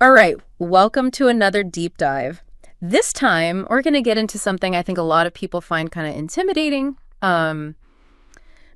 All right, welcome to another deep dive. This time, we're going to get into something I think a lot of people find kind of intimidating.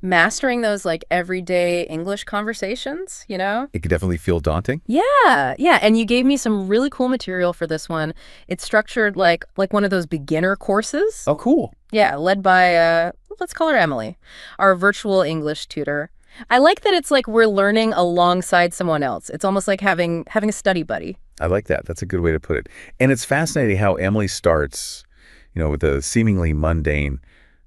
Mastering those like everyday English conversations. It could definitely feel daunting. Yeah. And you gave me some really cool material for this one. It's structured like one of those beginner courses. Oh, cool. Yeah, led by let's call her Emily, our virtual English tutor. I like that it's like we're learning alongside someone else. It's almost like having a study buddy. I like that. That's a good way to put it. And it's fascinating how Emily starts, with the seemingly mundane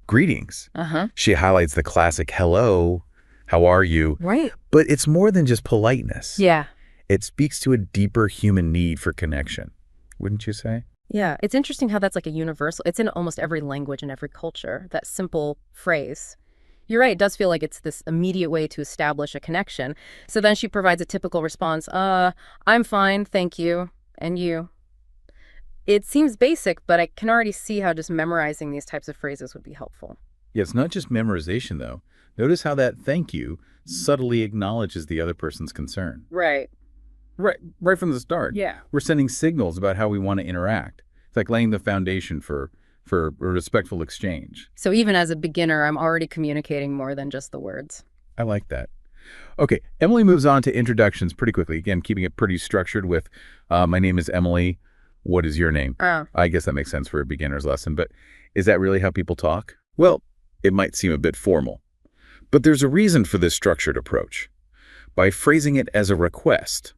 greetings. Uh-huh. She highlights the classic hello, how are you? Right. But it's more than just politeness. Yeah. It speaks to a deeper human need for connection, wouldn't you say? Yeah, it's interesting how that's like a universal. It's in almost every language and every culture, that simple phrase. You're right, it does feel like it's this immediate way to establish a connection. So then she provides a typical response, I'm fine, thank you, and you. It seems basic, but I can already see how just memorizing these types of phrases would be helpful. Yeah, it's not just memorization, though. Notice how that thank you subtly acknowledges the other person's concern. Right. Right from the start. Yeah. We're sending signals about how we want to interact. It's like laying the foundation for a respectful exchange. So even as a beginner, I'm already communicating more than just the words. I like that. Okay, Emily moves on to introductions pretty quickly. Again, keeping it pretty structured with, my name is Emily. What is your name? Oh. I guess that makes sense for a beginner's lesson, but is that really how people talk? Well, it might seem a bit formal. But there's a reason for this structured approach. By phrasing it as a request,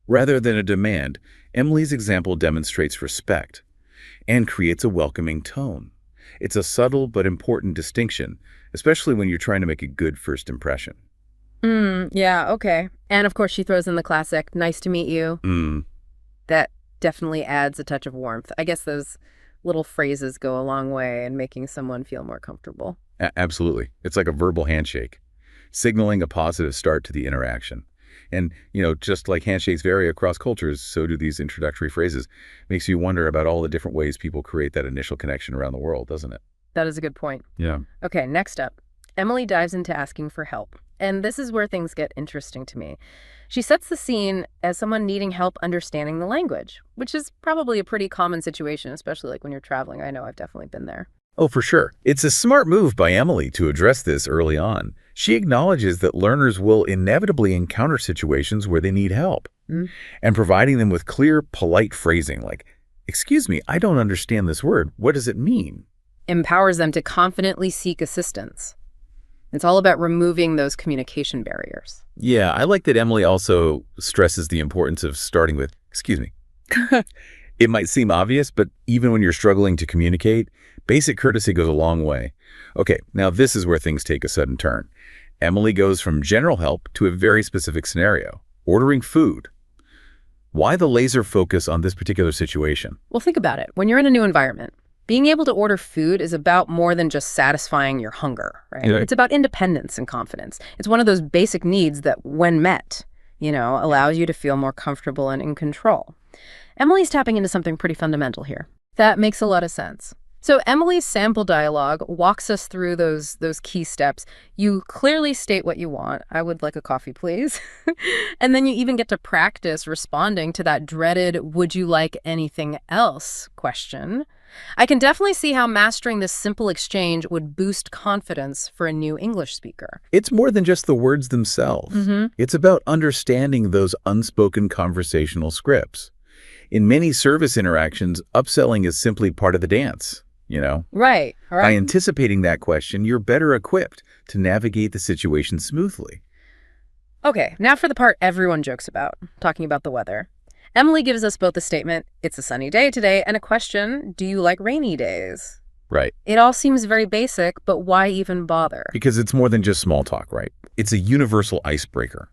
rather than a demand, Emily's example demonstrates respect and creates a welcoming tone. It's a subtle but important distinction, especially when you're trying to make a good first impression. Yeah, okay. And of course she throws in the classic, nice to meet you. That definitely adds a touch of warmth. I guess those little phrases go a long way in making someone feel more comfortable. Absolutely. It's like a verbal handshake, signaling a positive start to the interaction. And, just like handshakes vary across cultures, so do these introductory phrases. Makes you wonder about all the different ways people create that initial connection around the world, doesn't it? That is a good point. Yeah. Okay, next up. Emily dives into asking for help. And this is where things get interesting to me. She sets the scene as someone needing help understanding the language, which is probably a pretty common situation, especially like when you're traveling. I know I've definitely been there. Oh, for sure. It's a smart move by Emily to address this early on. She acknowledges that learners will inevitably encounter situations where they need help. And providing them with clear, polite phrasing like, excuse me, I don't understand this word. What does it mean? Empowers them to confidently seek assistance. It's all about removing those communication barriers. Yeah, I like that Emily also stresses the importance of starting with, excuse me. It might seem obvious, but even when you're struggling to communicate, basic courtesy goes a long way. Okay, now this is where things take a sudden turn. Emily goes from general help to a very specific scenario, ordering food. Why the laser focus on this particular situation? Well, think about it. When you're in a new environment, being able to order food is about more than just satisfying your hunger, right? Yeah. It's about independence and confidence. It's one of those basic needs that, when met, allows you to feel more comfortable and in control. Emily's tapping into something pretty fundamental here. That makes a lot of sense. So Emily's sample dialogue walks us through those key steps. You clearly state what you want. I would like a coffee, please. And then you even get to practice responding to that dreaded, would you like anything else question. I can definitely see how mastering this simple exchange would boost confidence for a new English speaker. It's more than just the words themselves. It's about understanding those unspoken conversational scripts. In many service interactions, upselling is simply part of the dance. Right. All right. By anticipating that question, you're better equipped to navigate the situation smoothly. Okay, now for the part everyone jokes about, talking about the weather. Emily gives us both a statement, it's a sunny day today, and a question, do you like rainy days? Right. It all seems very basic, but why even bother? Because it's more than just small talk, right? It's a universal icebreaker.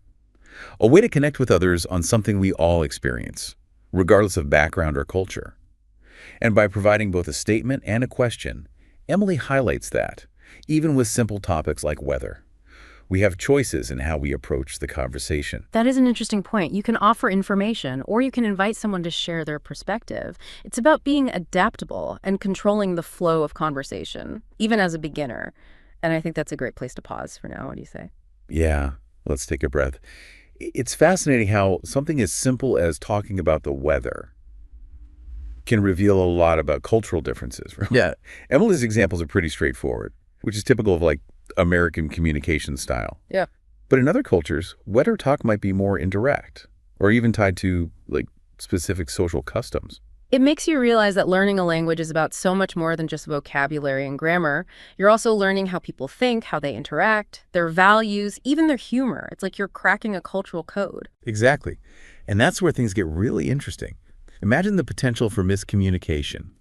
A way to connect with others on something we all experience, regardless of background or culture. And by providing both a statement and a question, Emily highlights that, even with simple topics like weather. We have choices in how we approach the conversation. That is an interesting point. You can offer information, or you can invite someone to share their perspective. It's about being adaptable and controlling the flow of conversation, even as a beginner. And I think that's a great place to pause for now. What do you say? Yeah, let's take a breath. It's fascinating how something as simple as talking about the weather can reveal a lot about cultural differences. Yeah. Emily's examples are pretty straightforward, which is typical of like American communication style. Yeah. But in other cultures, weather talk might be more indirect or even tied to like specific social customs. It makes you realize that learning a language is about so much more than just vocabulary and grammar. You're also learning how people think, how they interact, their values, even their humor. It's like you're cracking a cultural code. Exactly. And that's where things get really interesting. Imagine the potential for miscommunication.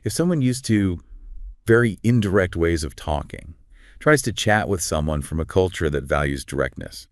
If someone used to very indirect ways of talking, tries to chat with someone from a culture that values directness,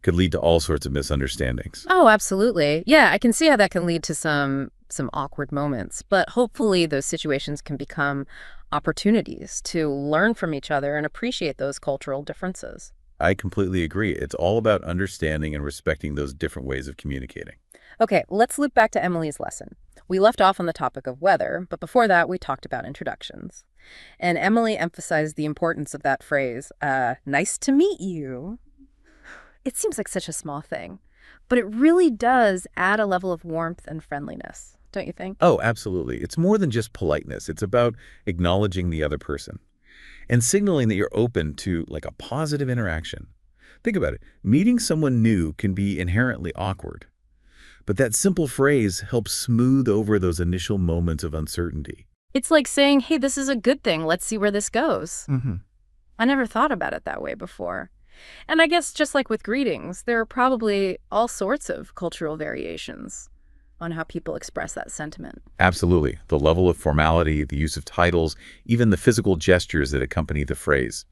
could lead to all sorts of misunderstandings. Oh, absolutely. Yeah, I can see how that can lead to some awkward moments, but hopefully those situations can become opportunities to learn from each other and appreciate those cultural differences. I completely agree. It's all about understanding and respecting those different ways of communicating. Okay, let's loop back to Emily's lesson. We left off on the topic of weather, but before that, we talked about introductions. And Emily emphasized the importance of that phrase, nice to meet you. It seems like such a small thing, but it really does add a level of warmth and friendliness, don't you think? Oh, absolutely. It's more than just politeness. It's about acknowledging the other person and signaling that you're open to like a positive interaction. Think about it. Meeting someone new can be inherently awkward, but that simple phrase helps smooth over those initial moments of uncertainty. It's like saying, hey, this is a good thing. Let's see where this goes. Mm-hmm. I never thought about it that way before. And I guess just like with greetings, there are probably all sorts of cultural variations on how people express that sentiment. Absolutely. The level of formality, the use of titles, even the physical gestures that accompany the phrase,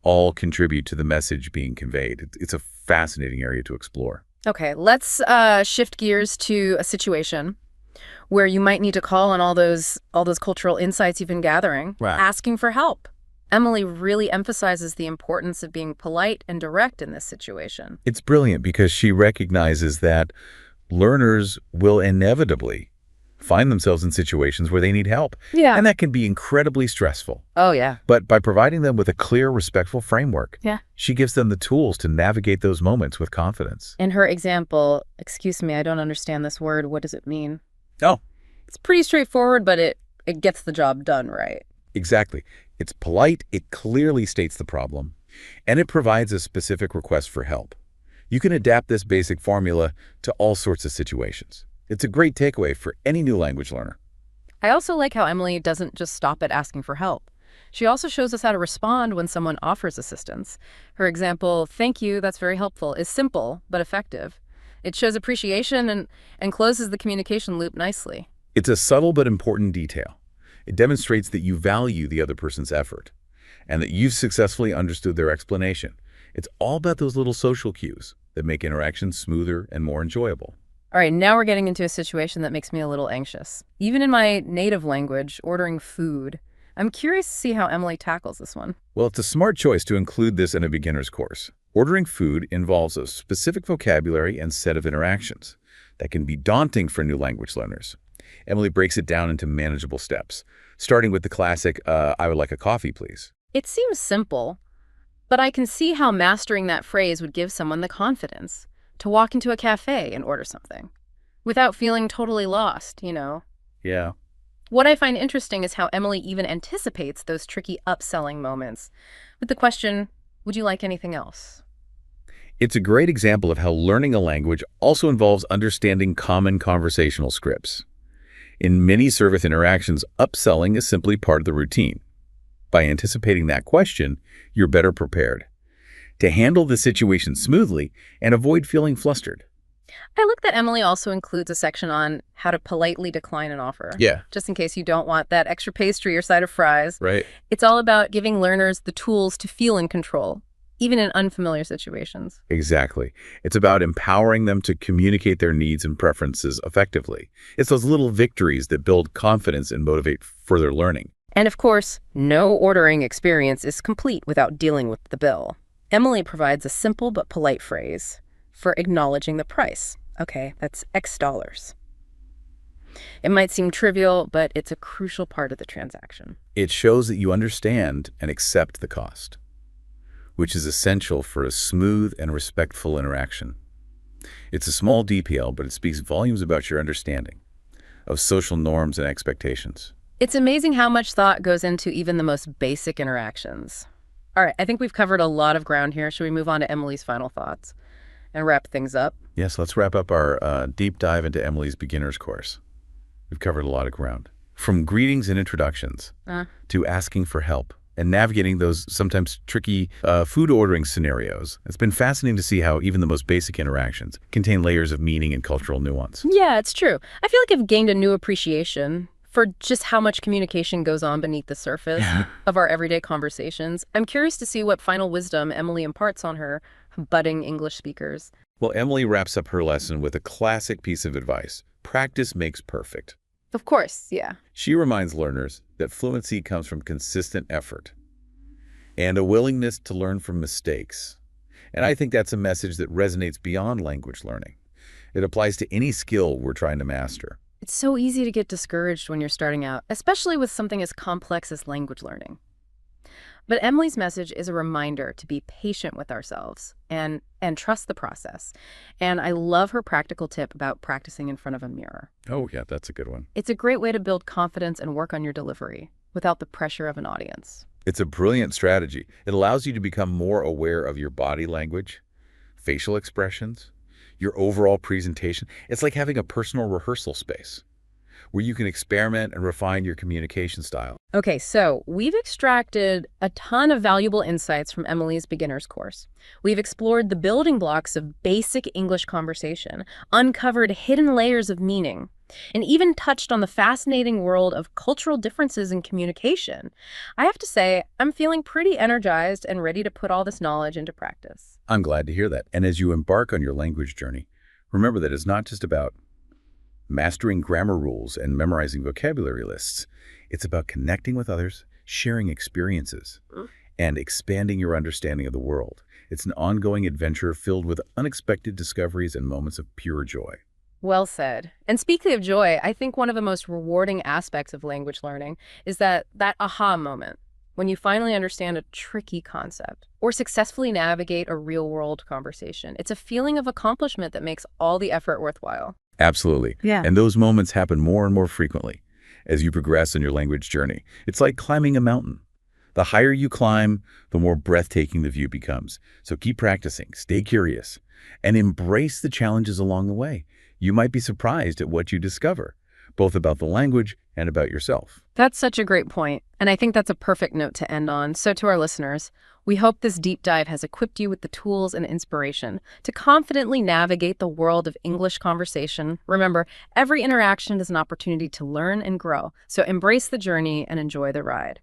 all contribute to the message being conveyed. It's a fascinating area to explore. Okay, let's shift gears to a situation where you might need to call on all those cultural insights you've been gathering, Right. asking for help. Emily really emphasizes the importance of being polite and direct in this situation. It's brilliant because she recognizes that learners will inevitably find themselves in situations where they need help. Yeah. And that can be incredibly stressful. Oh, yeah. But by providing them with a clear, respectful framework, Yeah. she gives them the tools to navigate those moments with confidence. In her example, excuse me, I don't understand this word. What does it mean? Oh, It's pretty straightforward, but it gets the job done right. exactly. It's polite, it clearly states the problem, and it provides a specific request for help. You can adapt this basic formula to all sorts of situations. It's a great takeaway for any new language learner. I also like how Emily doesn't just stop at asking for help. She also shows us how to respond when someone offers assistance. Her example, thank you, that's very helpful, is simple but effective. It shows appreciation and closes the communication loop nicely. It's a subtle but important detail. It demonstrates that you value the other person's effort and that you've successfully understood their explanation. It's all about those little social cues that make interactions smoother and more enjoyable. All right, now we're getting into a situation that makes me a little anxious. Even in my native language, ordering food, I'm curious to see how Emily tackles this one. Well, it's a smart choice to include this in a beginner's course. Ordering food involves a specific vocabulary and set of interactions that can be daunting for new language learners. Emily breaks it down into manageable steps, starting with the classic, I would like a coffee, please. It seems simple, but I can see how mastering that phrase would give someone the confidence to walk into a cafe and order something without feeling totally lost, you know? Yeah. What I find interesting is how Emily even anticipates those tricky upselling moments with the question, would you like anything else? It's a great example of how learning a language also involves understanding common conversational scripts. In many service interactions, upselling is simply part of the routine. By anticipating that question, you're better prepared to handle the situation smoothly and avoid feeling flustered. I like that Emily also includes a section on how to politely decline an offer. Yeah. Just in case you don't want that extra pastry or side of fries. Right. It's all about giving learners the tools to feel in control, even in unfamiliar situations. Exactly. It's about empowering them to communicate their needs and preferences effectively. It's those little victories that build confidence and motivate further learning. And of course, no ordering experience is complete without dealing with the bill. Emily provides a simple but polite phrase for acknowledging the price. Okay, that's X dollars. It might seem trivial, but it's a crucial part of the transaction. It shows that you understand and accept the cost, which is essential for a smooth and respectful interaction. It's a small detail, but it speaks volumes about your understanding of social norms and expectations. It's amazing how much thought goes into even the most basic interactions. All right, I think we've covered a lot of ground here. Should we move on to Emily's final thoughts and wrap things up? Yes, let's wrap up our deep dive into Emily's beginner's course. We've covered a lot of ground. From greetings and introductions to asking for help and navigating those sometimes tricky food ordering scenarios. It's been fascinating to see how even the most basic interactions contain layers of meaning and cultural nuance. Yeah, it's true. I feel like I've gained a new appreciation for just how much communication goes on beneath the surface of our everyday conversations. I'm curious to see what final wisdom Emily imparts on her budding English speakers. Well, Emily wraps up her lesson with a classic piece of advice. Practice makes perfect. Of course, yeah. She reminds learners that fluency comes from consistent effort and a willingness to learn from mistakes. And I think that's a message that resonates beyond language learning. It applies to any skill we're trying to master. It's so easy to get discouraged when you're starting out, especially with something as complex as language learning. But Emily's message is a reminder to be patient with ourselves and trust the process. And I love her practical tip about practicing in front of a mirror. Oh, yeah, that's a good one. It's a great way to build confidence and work on your delivery without the pressure of an audience. It's a brilliant strategy. It allows you to become more aware of your body language, facial expressions, your overall presentation. It's like having a personal rehearsal space where you can experiment and refine your communication style. Okay, so we've extracted a ton of valuable insights from Emily's beginner's course. We've explored the building blocks of basic English conversation, uncovered hidden layers of meaning, and even touched on the fascinating world of cultural differences in communication. I have to say, I'm feeling pretty energized and ready to put all this knowledge into practice. I'm glad to hear that. And as you embark on your language journey, remember that it's not just about mastering grammar rules and memorizing vocabulary lists. It's about connecting with others, sharing experiences, and expanding your understanding of the world. It's an ongoing adventure filled with unexpected discoveries and moments of pure joy. Well said. And speaking of joy, I think one of the most rewarding aspects of language learning is that aha moment, when you finally understand a tricky concept or successfully navigate a real-world conversation. It's a feeling of accomplishment that makes all the effort worthwhile. Absolutely. Yeah. And those moments happen more and more frequently as you progress in your language journey. It's like climbing a mountain. The higher you climb, the more breathtaking the view becomes. So keep practicing, stay curious, and embrace the challenges along the way. You might be surprised at what you discover, both about the language and about yourself. That's such a great point, and I think that's a perfect note to end on. So to our listeners, we hope this deep dive has equipped you with the tools and inspiration to confidently navigate the world of English conversation. Remember, every interaction is an opportunity to learn and grow, so embrace the journey and enjoy the ride.